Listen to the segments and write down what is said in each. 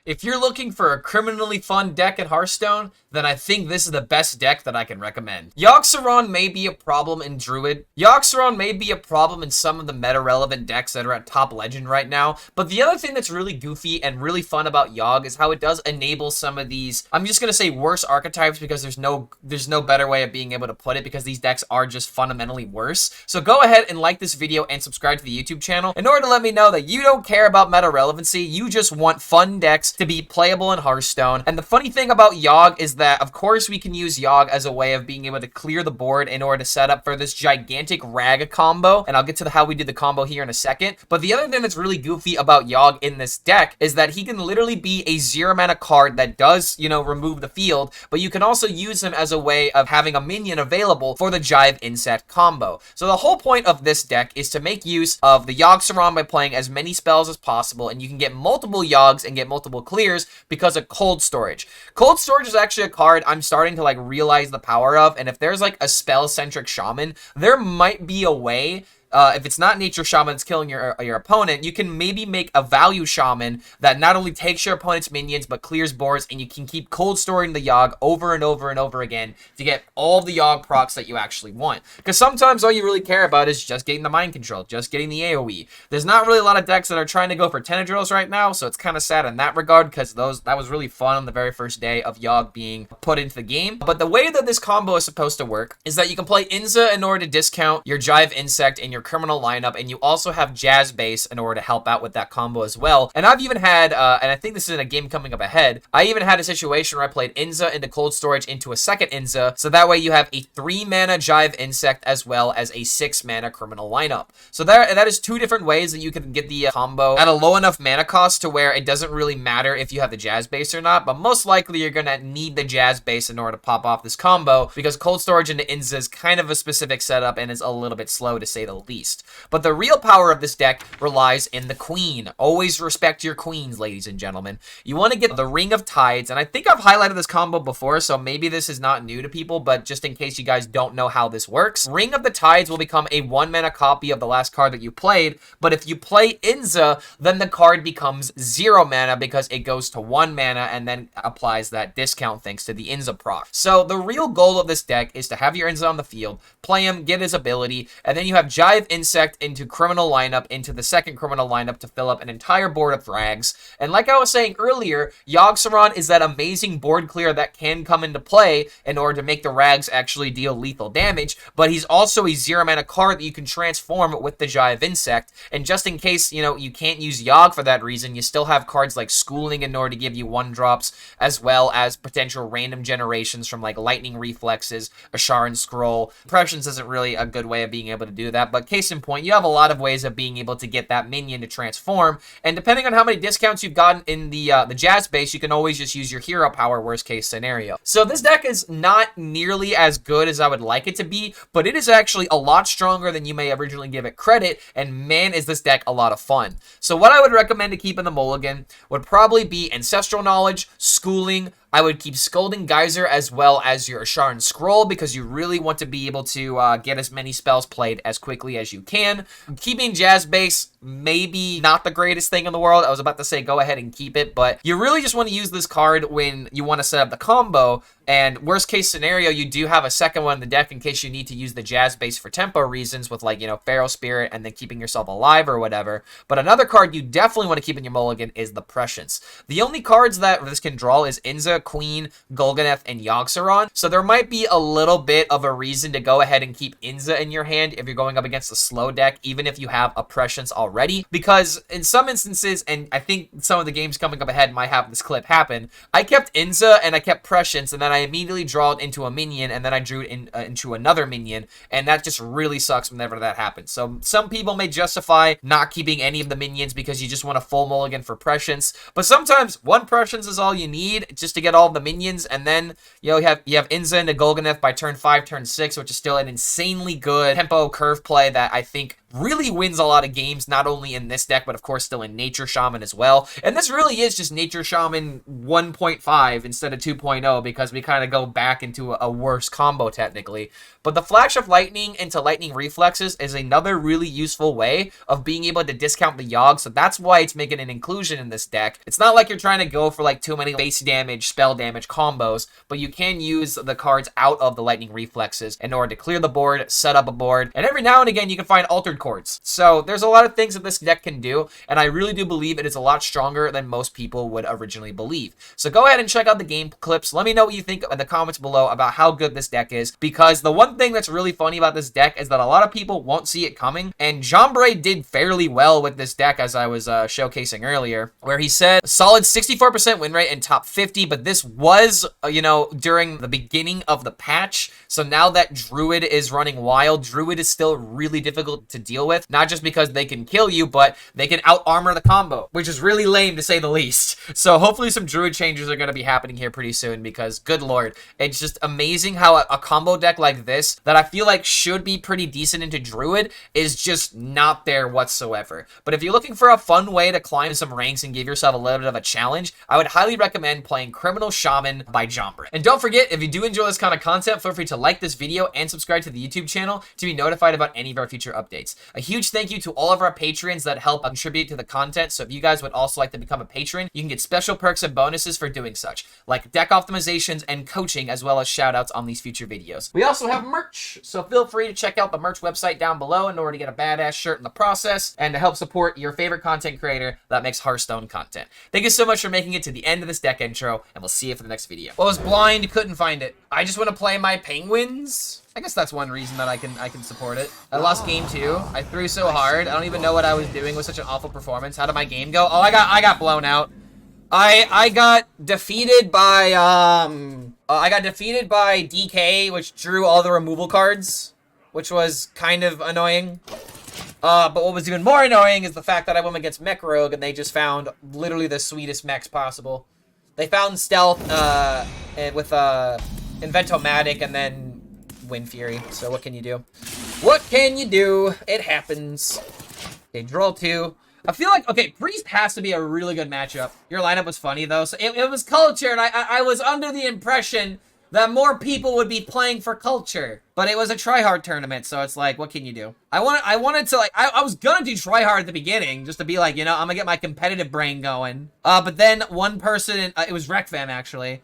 If you're looking for a criminally fun deck in Hearthstone, then I think this is the best deck that I can recommend. Yogg-Saron may be a problem in Druid. Yogg-Saron may be a problem in some of the meta-relevant decks that are at top legend right now, but the other thing that's really goofy and really fun about Yogg is how it does enable some of these, I'm just gonna say worse archetypes because there's no better way of being able to put it because these decks are just fundamentally worse. So go ahead and like this video and subscribe to the YouTube channel in order to let me know that you don't care about meta relevancy, you just want fun decks to be playable in Hearthstone. And the funny thing about Yogg is that, of course, we can use Yogg as a way of being able to clear the board in order to set up for this gigantic RAG combo, and I'll get to how we do the combo here in a second. But the other thing that's really goofy about Yogg in this deck is that he can literally be a 0 mana card that does, you know, remove the field, but you can also use him as a way of having a minion available for the Jive Insect combo. So the whole point of this deck is to make use of the Yogg-Saron by playing as many spells as possible, and you can get multiple Yoggs and get multiple clears because of Cold Storage. Cold Storage is actually a card I'm starting to like realize the power of, and if there's like a spell-centric shaman, there might be a way. If it's not Nature Shaman that's killing your opponent, you can maybe make a Value Shaman that not only takes your opponent's minions, but clears boards, and you can keep cold storing the Yogg over and over and over again to get all the Yogg procs that you actually want. Because sometimes all you really care about is just getting the Mind Control, just getting the AoE. There's not really a lot of decks that are trying to go for Tendrils right now, so it's kind of sad in that regard, because that was really fun on the very first day of Yogg being put into the game. But the way that this combo is supposed to work is that you can play Inza in order to discount your Jive Insect and your criminal lineup, and you also have Jazz Base in order to help out with that combo as well. And I've even had, and I think this is in a game coming up ahead, I even had a situation where I played Inza into Cold Storage into a second Inza, so that way you have a 3 mana Jive Insect as well as a 6 mana criminal lineup. So that is 2 different ways that you can get the combo at a low enough mana cost to where it doesn't really matter if you have the Jazz Base or not, but most likely you're gonna need the Jazz Base in order to pop off this combo because Cold Storage into Inza is kind of a specific setup and is a little bit slow to say the least. But the real power of this deck relies in the queen. Always respect your queens, ladies and gentlemen. You want to get the Ring of Tides, and I think I've highlighted this combo before, so maybe this is not new to people, but just in case you guys don't know how this works, Ring of the Tides will become a 1 mana copy of the last card that you played, but if you play Inza, then the card becomes 0 mana because it goes to 1 mana and then applies that discount thanks to the Inza proc. So the real goal of this deck is to have your Inza on the field, play him, get his ability, and then you have Jive Insect into criminal lineup into the second criminal lineup to fill up an entire board of RAGs. And like I was saying earlier, Yogg-Saron is that amazing board clear that can come into play in order to make the RAGs actually deal lethal damage, but he's also a 0 mana card that you can transform with the Jive Insect. And just in case, you know, you can't use Yogg for that reason, you still have cards like Schooling in order to give you 1-drops, as well as potential random generations from like Lightning Reflexes, Asharan Scroll. Impressions isn't really a good way of being able to do that, but case in point, you have a lot of ways of being able to get that minion to transform, and depending on how many discounts you've gotten in the Jazz Base, you can always just use your hero power worst case scenario. So this deck is not nearly as good as I would like it to be, but it is actually a lot stronger than you may originally give it credit, and man is this deck a lot of fun. So what I would recommend to keep in the mulligan would probably be Ancestral Knowledge, Schooling. I would keep Scolding Geyser as well as your Asharan Scroll because you really want to be able to get as many spells played as quickly as you can. Keeping Jazz Base, maybe not the greatest thing in the world. I was about to say go ahead and keep it, but you really just want to use this card when you want to set up the combo. And worst case scenario, you do have a second one in the deck in case you need to use the Jazz Base for tempo reasons with like, you know, Feral Spirit and then keeping yourself alive or whatever. But another card you definitely want to keep in your mulligan is the Prescience. The only cards that this can draw is Inza, Queen, Golganeth, and Yogg-Saron. So there might be a little bit of a reason to go ahead and keep Inza in your hand if you're going up against a slow deck, even if you have a Prescience already. Because in some instances, and I think some of the games coming up ahead might have this clip happen, I kept Inza and I kept Prescience, and then I immediately draw it into a minion, and then I drew it into another minion, and that just really sucks whenever that happens. So some people may justify not keeping any of the minions because you just want a full mulligan for Prescience, but sometimes one Prescience is all you need just to get all the minions, and then you know you have Inza into Golganeth by turn 5, turn 6, which is still an insanely good tempo curve play that I think really wins a lot of games, not only in this deck, but of course still in Nature Shaman as well. And this really is just Nature Shaman 1.5 instead of 2.0 because we kind of go back into a worse combo technically. But the Flash of Lightning into Lightning Reflexes is another really useful way of being able to discount the Yogg, so that's why it's making an inclusion in this deck. It's not like you're trying to go for like too many base damage, spell damage combos, but you can use the cards out of the Lightning Reflexes in order to clear the board, set up a board, and every now and again you can find Altered Chords. So there's a lot of things that this deck can do, and I really do believe it is a lot stronger than most people would originally believe. So go ahead and check out the game clips. Let me know what you think in the comments below about how good this deck is, because the one thing that's really funny about this deck is that a lot of people won't see it coming, and Jambre did fairly well with this deck, as I was showcasing earlier, where he said solid 64% win rate and top 50, but this was, you know, during the beginning of the patch. So now that Druid is running wild, Druid is still really difficult to deal with, not just because they can kill you, but they can out-armor the combo, which is really lame to say the least. So hopefully some Druid changes are going to be happening here pretty soon, because good lord, it's just amazing how a combo deck like this, that I feel like should be pretty decent into Druid, is just not there whatsoever. But if you're looking for a fun way to climb some ranks and give yourself a little bit of a challenge, I would highly recommend playing Criminal Shaman by Jambre. And don't forget, if you do enjoy this kind of content, feel free to like this video and subscribe to the YouTube channel to be notified about any of our future updates. A huge thank you to all of our patrons that help contribute to the content, so if you guys would also like to become a patron, you can get special perks and bonuses for doing such, like deck optimizations and coaching, as well as shoutouts on these future videos. We also have merch, so feel free to check out the merch website down below in order to get a badass shirt in the process and to help support your favorite content creator that makes Hearthstone content. Thank you so much for making it to the end of this deck intro, and we'll see you for the next video. Well, I was blind, couldn't find it. I just want to play my Penguins. I guess that's one reason that I can support it. I lost game 2. I threw so hard. I don't even know what I was doing with such an awful performance. How did my game go? Oh, I got blown out. I got defeated by DK, which drew all the removal cards, which was kind of annoying. But what was even more annoying is the fact that I went against Mech Rogue and they just found literally the sweetest mechs possible. They found Stealth with Inventomatic and then Wind Fury. So what can you do? What can you do? It happens. Okay, draw 2. I feel like, okay, Priest has to be a really good matchup. Your lineup was funny, though. So it was culture, and I was under the impression that more people would be playing for culture. But it was a tryhard tournament, so it's like, what can you do? I wanted to, like, I was gonna do tryhard at the beginning, just to be like, you know, I'm gonna get my competitive brain going. But then one person, it was Rekfam, actually.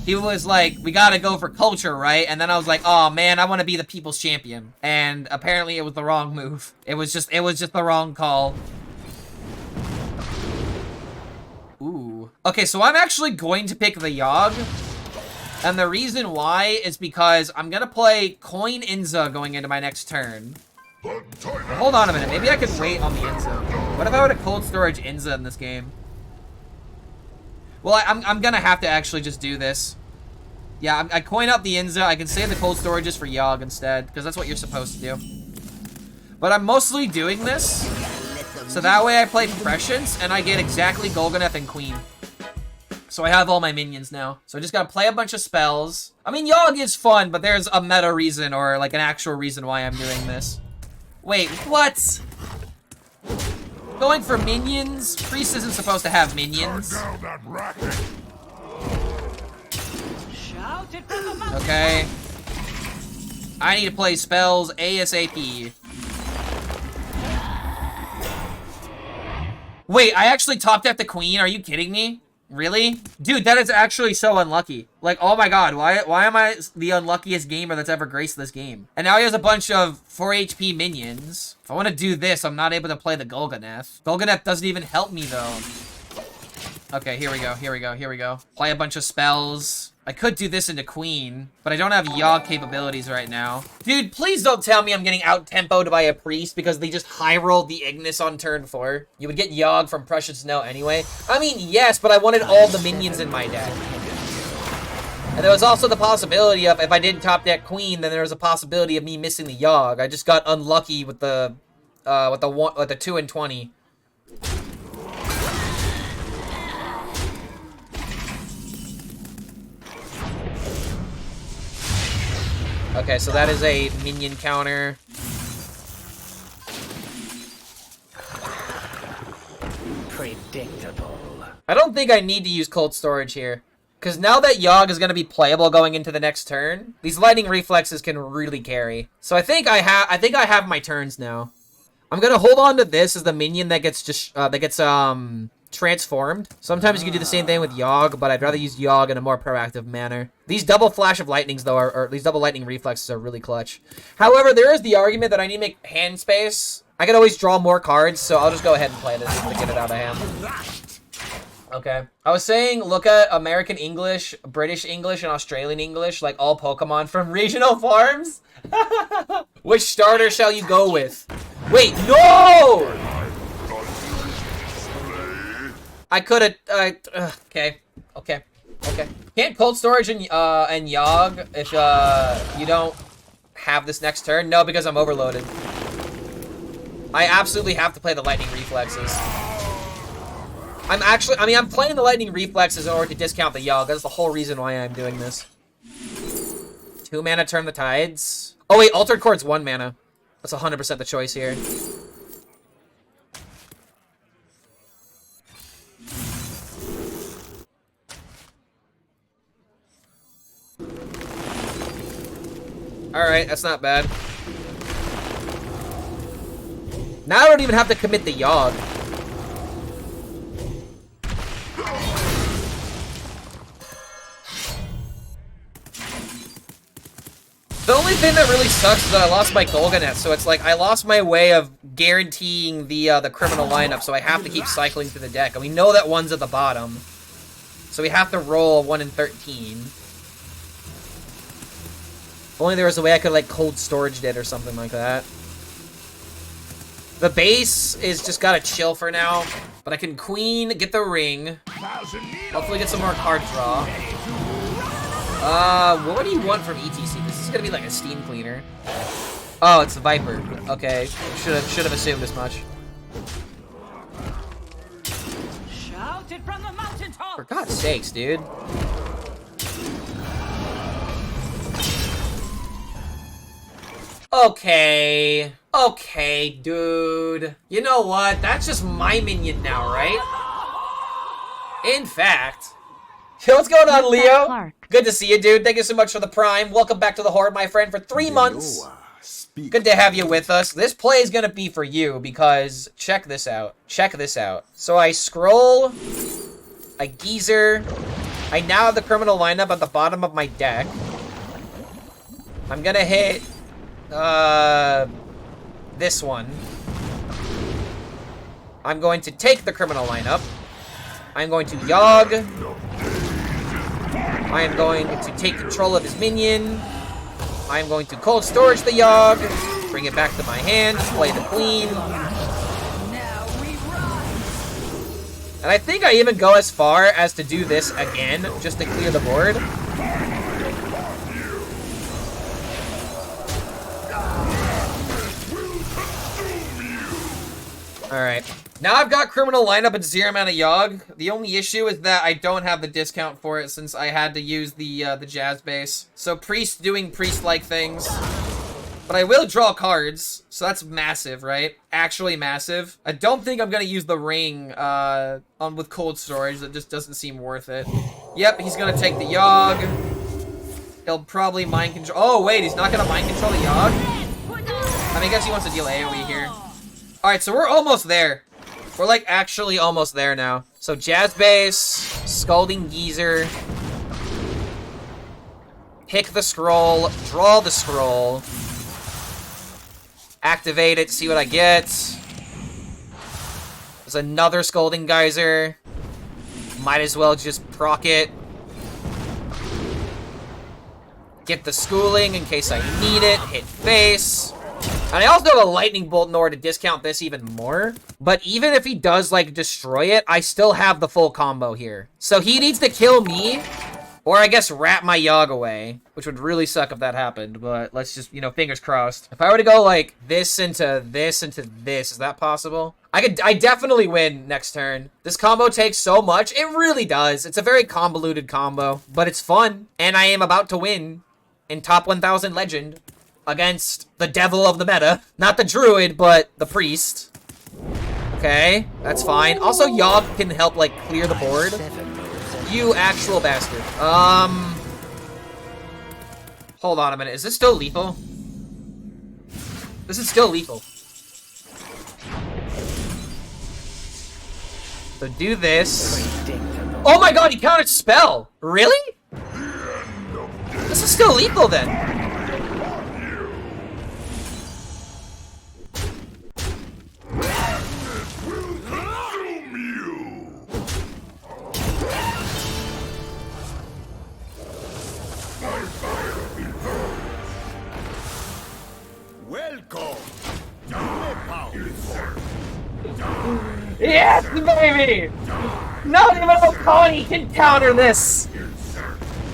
He was like, we gotta go for culture, right? And then I was like, oh man, I want to be the people's champion. And apparently it was the wrong move. It was just the wrong call. Ooh. Okay, so I'm actually going to pick the Yogg. And the reason why is because I'm gonna play Coin Inza going into my next turn. But hold on a minute, maybe I could wait on the Inza. What if I would have cold storage Inza in this game? Well, I'm gonna have to actually just do this. Yeah, I coin up the Inza. I can save the cold storages for Yogg instead, because that's what you're supposed to do. But I'm mostly doing this, so that way I play Prescience, and I get exactly Golganeth and Queen. So I have all my minions now. So I just gotta play a bunch of spells. I mean, Yogg is fun, but there's a meta reason, or like an actual reason why I'm doing this. Wait, what? Going for minions? Priest isn't supposed to have minions. Okay. I need to play spells ASAP. Wait, I actually top decked the Queen? Are you kidding me? Really? Dude, that is actually so unlucky. Like, oh my god, why am I the unluckiest gamer that's ever graced this game? And now he has a bunch of 4 HP minions. If I want to do this, I'm not able to play the Golganeth. Golganeth doesn't even help me, though. Okay, here we go. Play a bunch of spells. I could do this into Queen, but I don't have Yogg capabilities right now. Dude, please don't tell me I'm getting out-tempoed by a Priest because they just high-rolled the Ignis on turn 4. You would get Yogg from Precious Snow anyway. I mean, yes, but I wanted all the minions in my deck. And there was also the possibility of, if I didn't top deck Queen, then there was a possibility of me missing the Yogg. I just got unlucky with the 2 and 20. Okay, so that is a minion counter. I don't think I need to use cold storage here. Because now that Yogg is going to be playable going into the next turn, these lightning reflexes can really carry. So I think I have my turns now. I'm going to hold on to this as the minion that gets just transformed. Sometimes you can do the same thing with Yogg, but I'd rather use Yogg in a more proactive manner. These double flash of lightnings, though, or these double lightning reflexes are really clutch. However, there is the argument that I need to make hand space. I can always draw more cards, so I'll just go ahead and play this to get it out of hand. Okay. I was saying, look at American English, British English, and Australian English, like all Pokemon from regional farms. Which starter shall you go with? Wait, no! I could have, okay. Can't cold storage and Yogg if, you don't have this next turn? No, because I'm overloaded. I absolutely have to play the lightning reflexes. I'm playing the lightning reflexes in order to discount the Yogg. That's the whole reason why I'm doing this. 2 mana, turn the tides. Oh wait, Altered Chord's 1 mana. That's 100% the choice here. Alright, that's not bad. Now I don't even have to commit the Yogg. The only thing that really sucks is that I lost my Golganet, so it's like I lost my way of guaranteeing the criminal lineup, so I have to keep cycling through the deck. And we know that 1's at the bottom. So we have to roll a 1 in 13. If only there was a way I could like cold storage it or something like that. The base is just gotta chill for now, but I can queen, get the ring, hopefully get some more card draw. What do you want from ETC? This is gonna be like a steam cleaner. Oh, it's the Viper. Okay, should have assumed as much. Shouted from the mountaintop. For God's sakes, dude. Okay. Okay, dude. You know what? That's just my minion now, right? In fact. Yo, what's going on, Leo? Good to see you, dude. Thank you so much for the Prime. Welcome back to the Horde, my friend, for 3 months. Good to have you with us. This play is going to be for you because check this out. Check this out. So I scroll, a Geezer. I now have the criminal lineup at the bottom of my deck. I'm going to hit this one. I'm going to take the criminal lineup. I'm going to Yogg. I am going to take control of his minion. I am going to cold storage the Yogg, bring it back to my hand, play the queen. And I think I even go as far as to do this again, just to clear the board. Alright. Now I've got criminal lineup at 0 mana Yogg. The only issue is that I don't have the discount for it since I had to use the Jazz base. So priest doing priest-like things. But I will draw cards, so that's massive, right? Actually massive. I don't think I'm gonna use the ring with cold storage. That just doesn't seem worth it. Yep, he's gonna take the Yogg. He'll probably mind control. Oh wait, he's not gonna mind control the Yogg? I mean, I guess he wants to deal AoE here. Alright, so we're almost there. We're like actually almost there now. So Jazz base, Scalding Geezer, pick the scroll, draw the scroll, activate it, see what I get. There's another Scalding Geyser. Might as well just proc it. Get the schooling in case I need it, hit face. And I also have a lightning bolt in order to discount this even more. But even if he does, like, destroy it, I still have the full combo here. So he needs to kill me, or I guess wrap my Yogg away, which would really suck if that happened. But let's just, you know, fingers crossed. If I were to go, like, this into this into this, is that possible? I definitely win next turn. This combo takes so much. It really does. It's a very convoluted combo, but it's fun. And I am about to win in top 1000 legend. Against the devil of the meta. Not the druid, but the priest. Okay, that's fine. Also, Yogg can help, like, clear the board. You actual bastard. Hold on a minute. Is this still lethal? This is still lethal. So do this. Oh my god, he countered spell! Really? This is still lethal then. Welcome. Yes, baby! Not even Okani can counter this!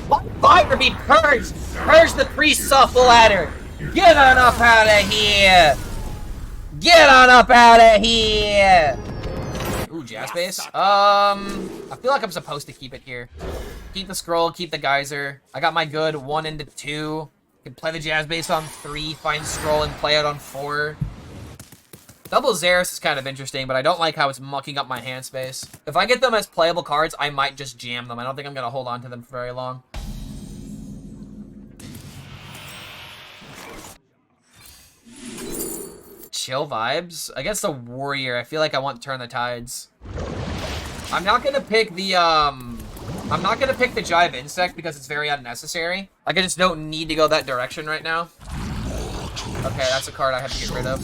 Let fire be purged! Purge the priests off the ladder! Get on up out of here! Get on up out of here! Ooh, jazz base. I feel like I'm supposed to keep it here. Keep the scroll, keep the geyser. I got my good 1 into 2. Can play the jazz base on 3, find scroll, and play it on 4. Double Xeris is kind of interesting, but I don't like how it's mucking up my hand space. If I get them as playable cards, I might just jam them. I don't think I'm going to hold on to them for very long. Chill vibes. Against the warrior, I feel like I want Turn the Tides. I'm not going to pick the, I'm not going to pick the Jive Insect because it's very unnecessary. Like, I just don't need to go that direction right now. Okay, that's a card I have to get rid of.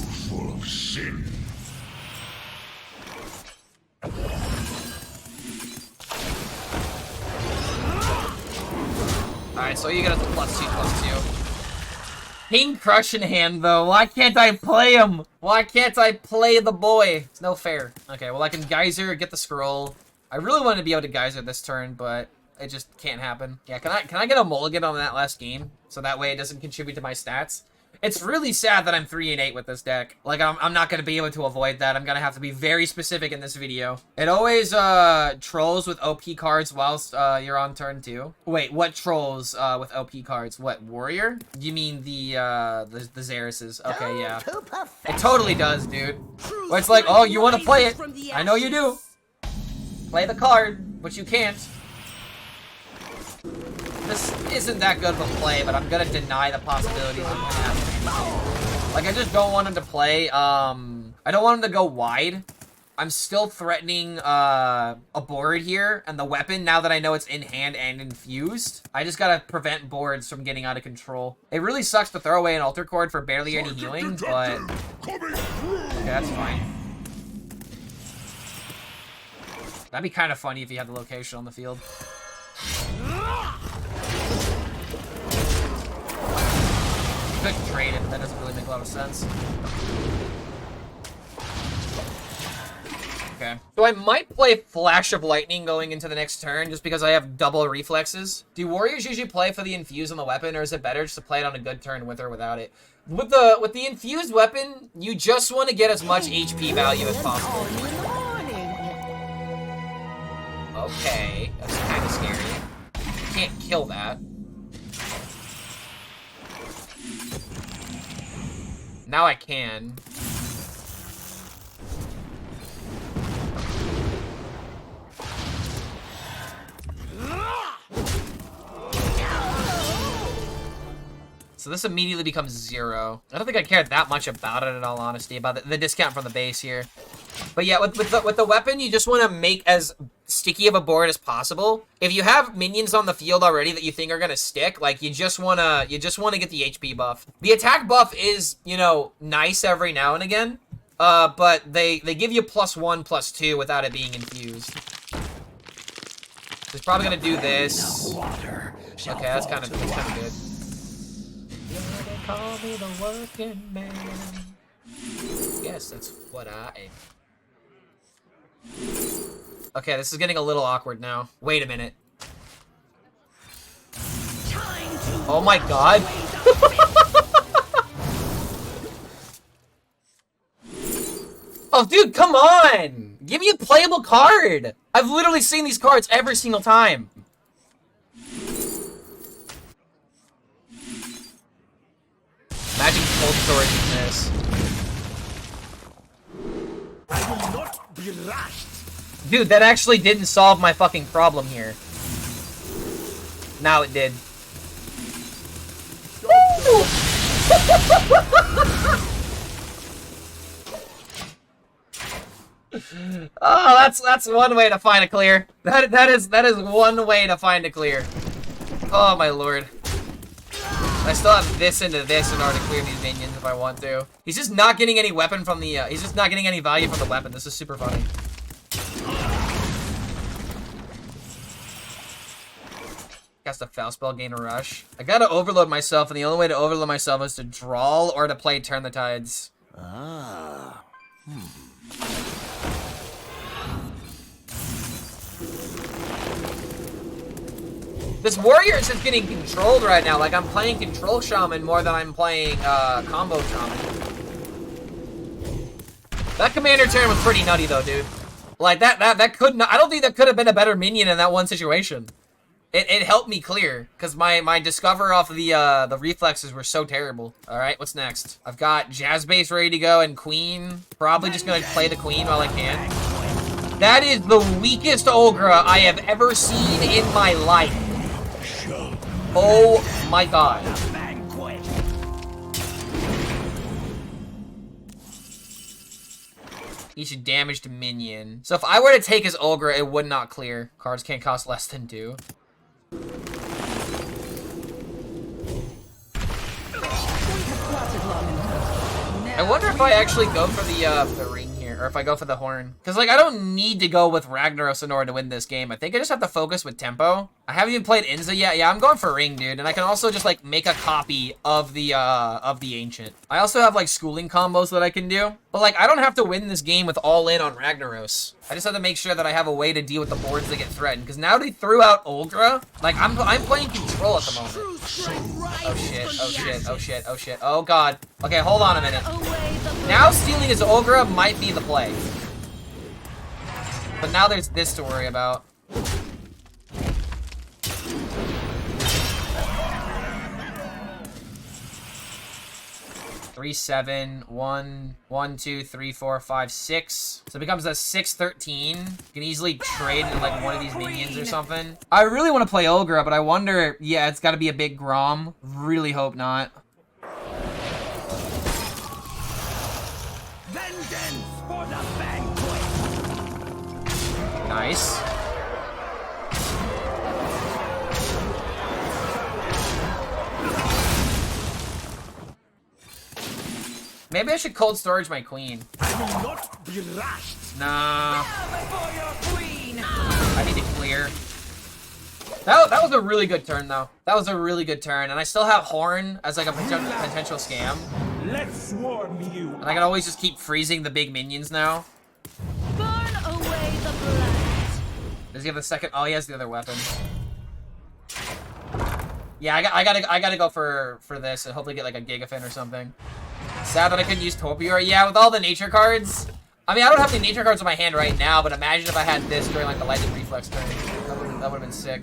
Alright, so you get a +2/+2. King Crush in hand, though. Why can't I play him? Why can't I play the boy? It's no fair. Okay, well, I can Geyser, get the scroll. I really wanted to be able to Geyser this turn, but it just can't happen. Yeah, can I get a mulligan on that last game? So that way it doesn't contribute to my stats? It's really sad that I'm 3-8 with this deck. Like, I'm not going to be able to avoid that. I'm going to have to be very specific in this video. It always trolls with OP cards whilst you're on turn 2. Wait, what trolls with OP cards? What, Warrior? You mean the Xerises? Okay, yeah. It totally does, dude. Where it's like, oh, you want to play it? I know you do. Play the card, but you can't. This isn't that good of a play, but I'm gonna deny the possibilities of him happening. Like, I just don't want him to play, I don't want him to go wide. I'm still threatening, a board here, and the weapon, now that I know it's in hand and infused, I just gotta prevent boards from getting out of control. It really sucks to throw away an Altar Cord for barely any healing, but... Okay, that's fine. That'd be kind of funny if he had the location on the field. Couldn't trade it. That doesn't really make a lot of sense. Okay. So I might play Flash of Lightning going into the next turn just because I have double reflexes. Do warriors usually play for the infuse on the weapon, or is it better just to play it on a good turn with or without it? With the infused weapon, you just want to get as much HP value as possible. Okay, that's kind of scary. You can't kill that. Now I can. So this immediately becomes 0. I don't think I cared that much about it, in all honesty, about the discount from the base here. But yeah, with the weapon, you just want to make as sticky of a board as possible. If you have minions on the field already that you think are gonna stick, like, you just wanna get the HP buff. The attack buff is, you know, nice every now and again, but they give you +1/+2 without it being infused. So he's probably gonna do this. Okay, that's kind of good. They call me the working man. Yes, that's what I am. Okay, this is getting a little awkward now. Wait a minute. Oh my god. Oh, dude, come on! Give me a playable card! I've literally seen these cards every single time. Imagine cold storage in this. I will not be rushed. Dude, that actually didn't solve my fucking problem here. Now it did. Oh, that's one way to find a clear. That is one way to find a clear. Oh my lord. I still have this into this in order to clear these minions if I want to. He's just not getting any weapon from the he's just not getting any value from the weapon. This is super funny. Cast a foul spell, gain a rush. I gotta overload myself, and the only way to overload myself is to draw or to play Turn the Tides. Ah. This warrior is just getting controlled right now. Like, I'm playing control shaman more than I'm playing combo shaman. That commander turn was pretty nutty though, dude. Like that could not. I don't think that could have been a better minion in that one situation. It helped me clear because my discover off of the reflexes were so terrible. All right, what's next? I've got Jazz Base ready to go and Queen. Probably just gonna play the Queen while I can. That is the weakest Olgra I have ever seen in my life. Oh my god. He should damage to minion. So if I were to take his Olgra, it would not clear. Cards can't cost less than 2. I wonder if I actually go for the ring here, or if I go for the horn. Because, like, I don't need to go with Ragnaros in order to win this game. I think I just have to focus with tempo. I haven't even played Inza yet. Yeah, I'm going for ring, dude. And I can also just, like, make a copy of the ancient. I also have, like, schooling combos that I can do. But, like, I don't have to win this game with all in on Ragnaros. I just have to make sure that I have a way to deal with the boards that get threatened. Because now they threw out Olgra. Like, I'm playing control at the moment. Oh shit, oh shit, oh shit, oh shit. Oh god. Okay, hold on a minute. Now stealing his Olgra might be the play. But now there's this to worry about. Three, 7, 1, 1, 2, 3, 4, 5, 6. So it becomes a 6-13. You can easily trade in like one of these minions or something. I really want to play Olgra, but I wonder, yeah, it's got to be a big Grom. Really hope not. Vengeance for the banquet. Nice. Maybe I should cold storage my queen. I will not be rushed. Nah. Before your queen. I need to clear. That was a really good turn, though. That was a really good turn. And I still have Horn as like a potential scam. Let's swarm you. And I can always just keep freezing the big minions now. Burn away the blast. Does he have the second? Oh, he has the other weapon. Yeah, I gotta go for this and hopefully get like a Gigafin or something. Sad that I couldn't use Topiary. Yeah, with all the nature cards. I mean, I don't have any nature cards in my hand right now, but imagine if I had this during like the lightning reflex turn. That would have been sick.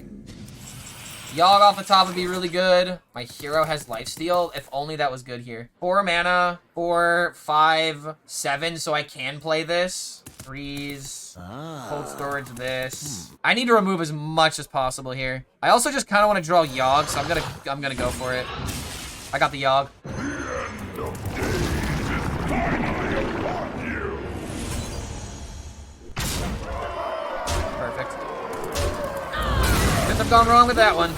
Yogg off the top would be really good. My hero has lifesteal. If only that was good here. 4 mana, 4, 5, 7, so I can play this. Freeze. Cold storage this. I need to remove as much as possible here. I also just kind of want to draw Yogg, so I'm gonna go for it. I got the Yogg. Perfect. Couldn't have gone wrong with that one.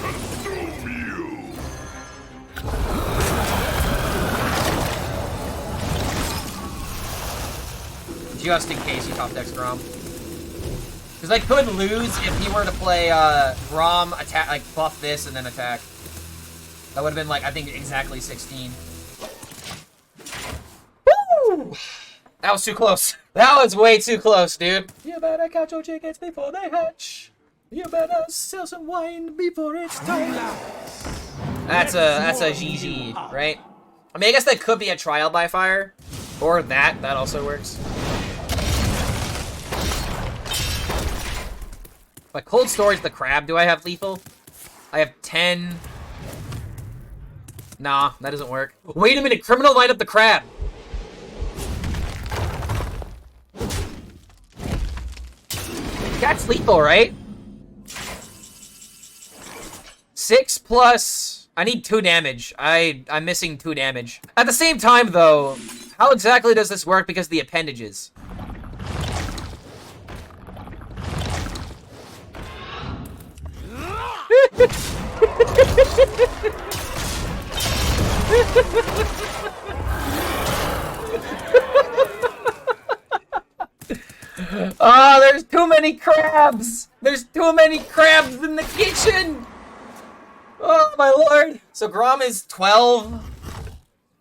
Just in case he top decks Grom. Because I could lose if he were to play Grom, attack, like buff this and then attack. That would have been like, I think, exactly 16. Woo! That was too close. That was way too close, dude. You better catch your chickens before they hatch. You better sell some wine before it's time. That's a GG, right? I mean, I guess that could be a trial by fire. Or that also works. But cold storage the crab, do I have lethal? I have 10. Nah, that doesn't work. Wait a minute, criminal line up the crab. That's lethal, right? 6 plus... I need 2 damage. I'm missing 2 damage. At the same time, though, how exactly does this work because of the appendages? Oh, there's too many crabs! There's too many crabs in the kitchen! Oh, my lord. So Grom is 12.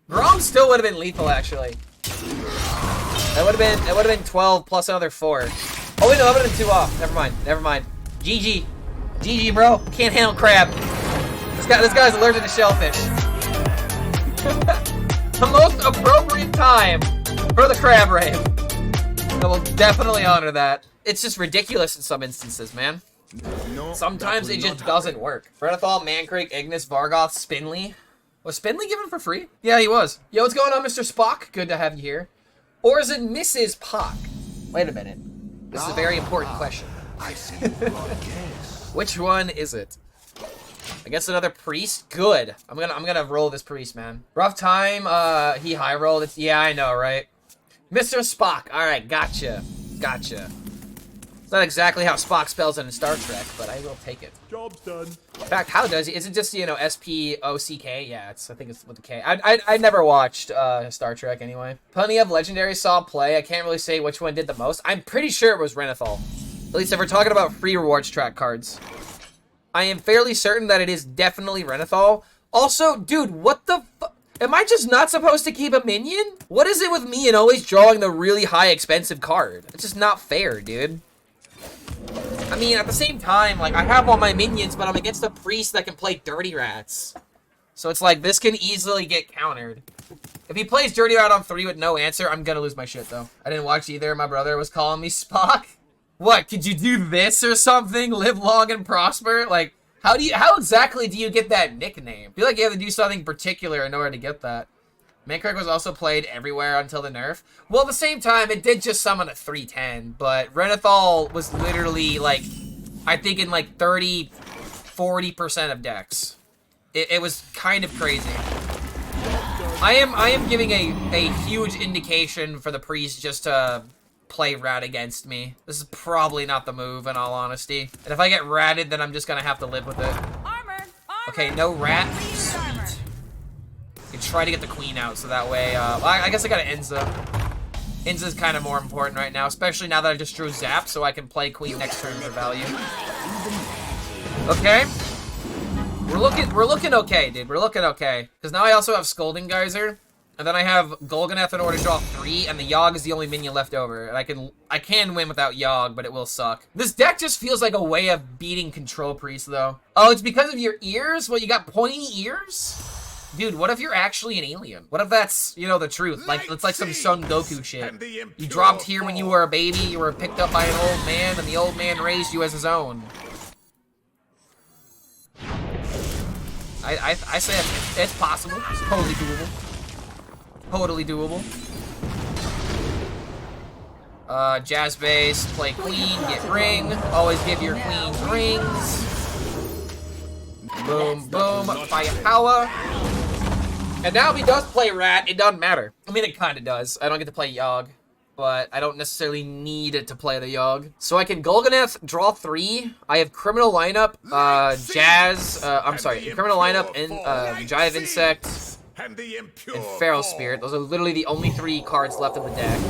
Grom still would have been lethal, actually. It would have been 12 plus another 4. Oh, wait, no, that would have been 2 off. Never mind. Never mind. GG. GG, bro. Can't handle crab. This guy's allergic to shellfish. The most appropriate time for the crab raid. I will definitely honor that. It's just ridiculous in some instances, man. No, Sometimes it just doesn't work. Renethal, Mancrake, Ignis, Vargoth, Spinley. Was Spinley given for free? Yeah, he was. Yo, what's going on, Mr. Spock? Good to have you here. Or is it Mrs. Pock? Wait a minute. This is a very important question. I see the broadcast. Which one is it? I guess another priest? Good. I'm gonna roll this priest, man. Rough time, he high rolled. It's, yeah, I know, right? Mr. Spock. Alright, gotcha. Gotcha. It's not exactly how Spock spells it in Star Trek, but I will take it. Job's done. In fact, how does he? Is it just, you know, S-P-O-C-K? Yeah, I think it's with a K. I never watched Star Trek anyway. Plenty of legendaries saw play. I can't really say which one did the most. I'm pretty sure it was Renethal. At least if we're talking about free rewards track cards. I am fairly certain that it is definitely Renethal. Also, dude, what the fuck? Am I just not supposed to keep a minion? What is it with me and always drawing the really high expensive card? It's just not fair, dude. I mean, at the same time, like, I have all my minions, but I'm against a priest that can play Dirty Rats. So it's like, this can easily get countered. If he plays Dirty Rat on 3 with no answer, I'm gonna lose my shit, though. I didn't watch either. My brother was calling me Spock. What, could you do this or something? Live long and prosper? Like, how exactly do you get that nickname? I feel like you have to do something particular in order to get that. Mancrake was also played everywhere until the nerf. Well, at the same time, it did just summon a 310, but Renethal was literally, like, I think in, like, 40% of decks. It was kind of crazy. I am giving a huge indication for the priest just to play rat against me. This is probably not the move, in all honesty. And if I get ratted, then I'm just gonna have to live with it. Armor. Okay, no rat. Sweet. You try to get the queen out, so that way, well, I guess I got an Inza. Inza's kind of more important right now, especially now that I just drew Zap, so I can play queen next turn for value. Okay. We're looking okay, dude. We're looking okay. Because now I also have Scolding Geyser, and then I have Golganeth in order to draw 3, and the Yogg is the only minion left over. And I can win without Yogg, but it will suck. This deck just feels like a way of beating Control Priest, though. Oh, it's because of your ears? Well, you got pointy ears? Dude, what if you're actually an alien? What if that's, you know, the truth? Like, it's like some Son Goku shit. You dropped here when you were a baby, you were picked up by an old man, and the old man raised you as his own. I say it's possible. It's totally doable. Totally doable. Jazz base, play queen, get ring. Always give your queens rings. Boom, boom, firepower. And now if he does play rat, it doesn't matter. I mean, it kind of does. I don't get to play Yogg, but I don't necessarily need it to play the Yogg. So I can Golganeth, draw 3. I have Criminal Lineup, Jazz, I'm sorry, Criminal Lineup, and Giant Insect, and Feral Spirit. Those are literally the only 3 cards left in the deck.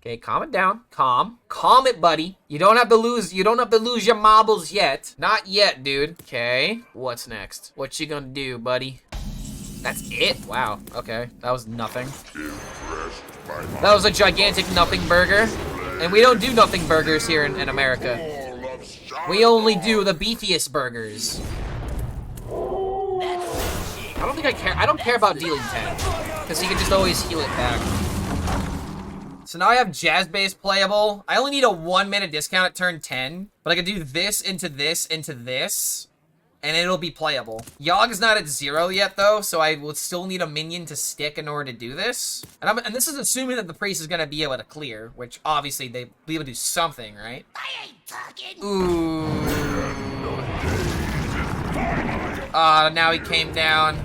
Okay, calm it down. Calm it, buddy. You don't have to lose your marbles yet. Not yet, dude. Okay, what's next? What you gonna do, buddy? That's it? Wow, okay. That was nothing. That was a gigantic nothing burger. And we don't do nothing burgers here in America. We only do the beefiest burgers. I don't think I care. I don't care about dealing 10. Because he can just always heal it back. So now I have Jazz Base playable. I only need a 1-minute discount at turn 10. But I can do this into this into this. and it'll be playable. Yogg is not at 0 yet, though, so I will still need a minion to stick in order to do this. And this is assuming that the priest is going to be able to clear, which obviously they'll be able to do something, right? I ain't talking. Ooh. Now he came down.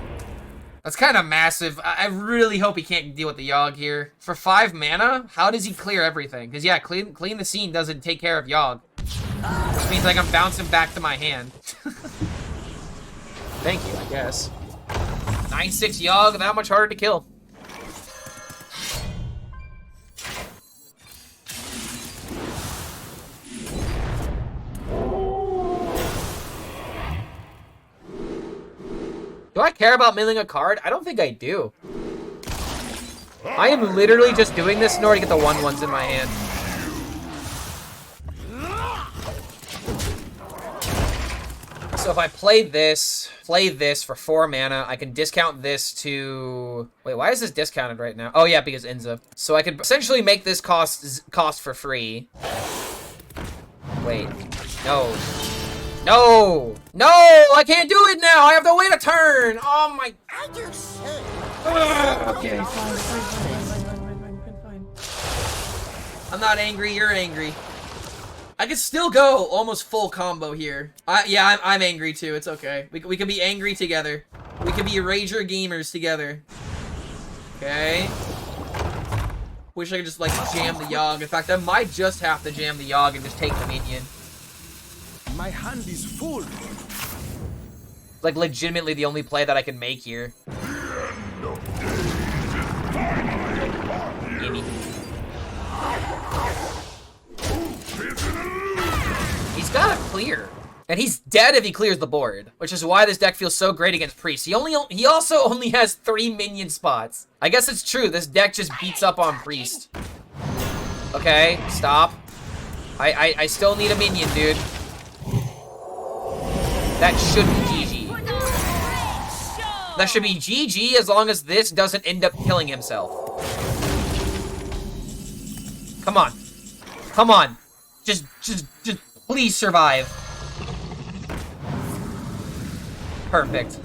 That's kind of massive. I really hope he can't deal with the Yogg here. For 5 mana, how does he clear everything? Because, yeah, clean the scene doesn't take care of Yogg. Which means, like, I'm bouncing back to my hand. Thank you, I guess. 9-6 Yogg, that much harder to kill. Do I care about milling a card? I don't think I do. I am literally just doing this in order to get the 1/1s in my hand. So if I play this for 4 mana, I can discount this to... Wait, why is this discounted right now? Oh yeah, because Inza. So I could essentially make this cost for free. Wait, no. No! No! I can't do it now! I have to wait a turn! Oh my... I do so. Okay, fine. I'm not angry, you're angry. I could still go almost full combo here. Yeah, I'm angry too, it's okay. We can be angry together. We can be Rager gamers together. Okay. Wish I could just, like, jam the Yogg. In fact, I might just have to jam the Yogg and just take the minion. My hand is full. Like, legitimately the only play that I can make here. Gimme. He's gotta clear. And he's dead if he clears the board, which is why this deck feels so great against Priest. He also only has 3 minion spots. I guess it's true, this deck just beats up on Priest. Okay, stop. I still need a minion, dude. That should be GG. That should be GG as long as this doesn't end up killing himself. Come on. Come on. Just please survive. Perfect.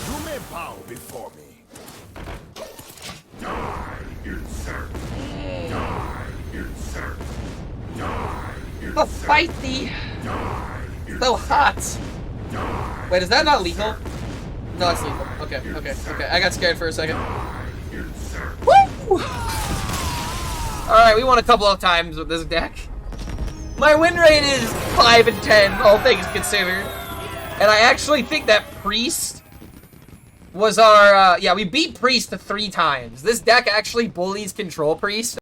You may bow before me. Die, insert. Die, insert. Die, insert. Oh, fight thee. So hot. Wait, is that not lethal? No, it's lethal. Okay. I got scared for a second. Woo! Alright, we won a couple of times with this deck. My win rate is 5 and 10, all things considered. And I actually think that Priest was our, yeah, we beat Priest 3 times. This deck actually bullies Control Priest.